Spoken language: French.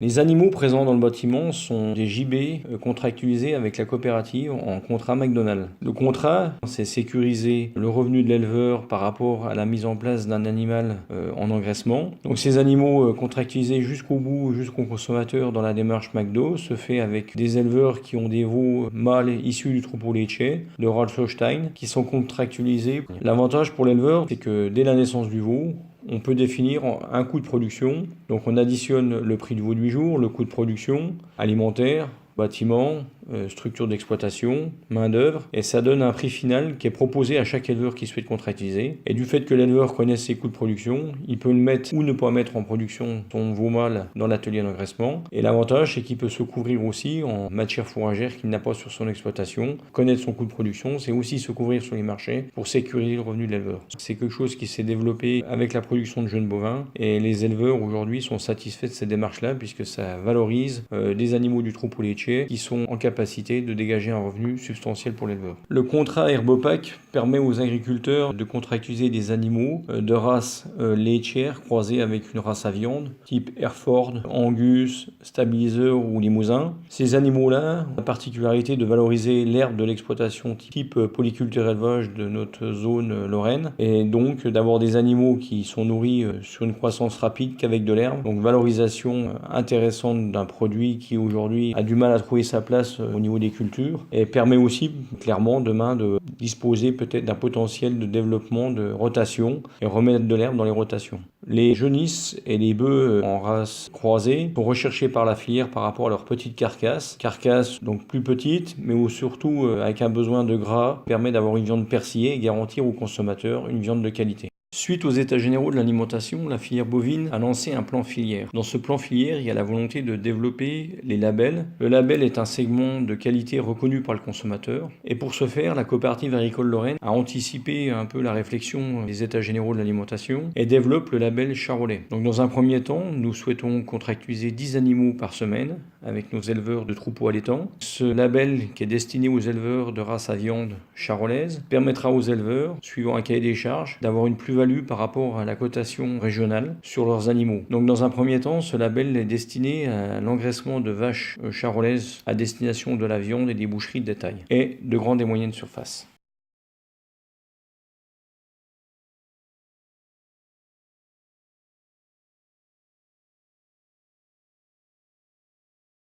Les animaux présents dans le bâtiment sont des JB contractualisés avec la coopérative en contrat McDonald's. Le contrat, c'est sécuriser le revenu de l'éleveur par rapport à la mise en place d'un animal en engraissement. Donc ces animaux contractualisés jusqu'au bout, jusqu'au consommateur dans la démarche McDo, se fait avec des éleveurs qui ont des veaux mâles issus du troupeau laitier de Rolf-Holstein qui sont contractualisés. L'avantage pour l'éleveur, c'est que dès la naissance du veau, on peut définir un coût de production. Donc on additionne le prix du veau de 8 jours, le coût de production alimentaire, bâtiment, structure d'exploitation, main-d'œuvre, et ça donne un prix final qui est proposé à chaque éleveur qui souhaite contractualiser. Et du fait que l'éleveur connaisse ses coûts de production, il peut le mettre ou ne pas mettre en production son veau mâle dans l'atelier d'engraissement. Et l'avantage, c'est qu'il peut se couvrir aussi en matière fourragère qu'il n'a pas sur son exploitation. Connaître son coût de production, c'est aussi se couvrir sur les marchés pour sécuriser le revenu de l'éleveur. C'est quelque chose qui s'est développé avec la production de jeunes bovins, et les éleveurs aujourd'hui sont satisfaits de cette démarche-là puisque ça valorise des animaux du troupeau laitier qui sont en capacité de dégager un revenu substantiel pour l'éleveur. Le contrat Herbopac permet aux agriculteurs de contractualiser des animaux de race laitière croisés avec une race à viande, type Hereford, Angus, Stabilizer ou Limousin. Ces animaux-là ont la particularité de valoriser l'herbe de l'exploitation type polyculture élevage de notre zone Lorraine, et donc d'avoir des animaux qui sont nourris sur une croissance rapide qu'avec de l'herbe. Donc valorisation intéressante d'un produit qui aujourd'hui a du mal à trouver sa place au niveau des cultures, et permet aussi clairement demain de disposer peut-être d'un potentiel de développement de rotation et remettre de l'herbe dans les rotations. Les jeunisses et les bœufs en race croisée sont recherchés par la filière par rapport à leur petite carcasse donc plus petite, mais surtout avec un besoin de gras, permet d'avoir une viande persillée et garantir aux consommateurs une viande de qualité. Suite aux États généraux de l'alimentation, la filière bovine a lancé un plan filière. Dans ce plan filière, il y a la volonté de développer les labels. Le label est un segment de qualité reconnu par le consommateur. Et pour ce faire, la coopérative agricole Lorraine a anticipé un peu la réflexion des États généraux de l'alimentation et développe le label Charolais. Donc dans un premier temps, nous souhaitons contractualiser 10 animaux par semaine avec nos éleveurs de troupeaux allaitants. Ce label, qui est destiné aux éleveurs de race à viande charolaise, permettra aux éleveurs, suivant un cahier des charges, d'avoir une plus-value par rapport à la cotation régionale sur leurs animaux. Donc dans un premier temps, ce label est destiné à l'engraissement de vaches charolaises à destination de la viande et des boucheries de détail et de grandes et moyennes surfaces.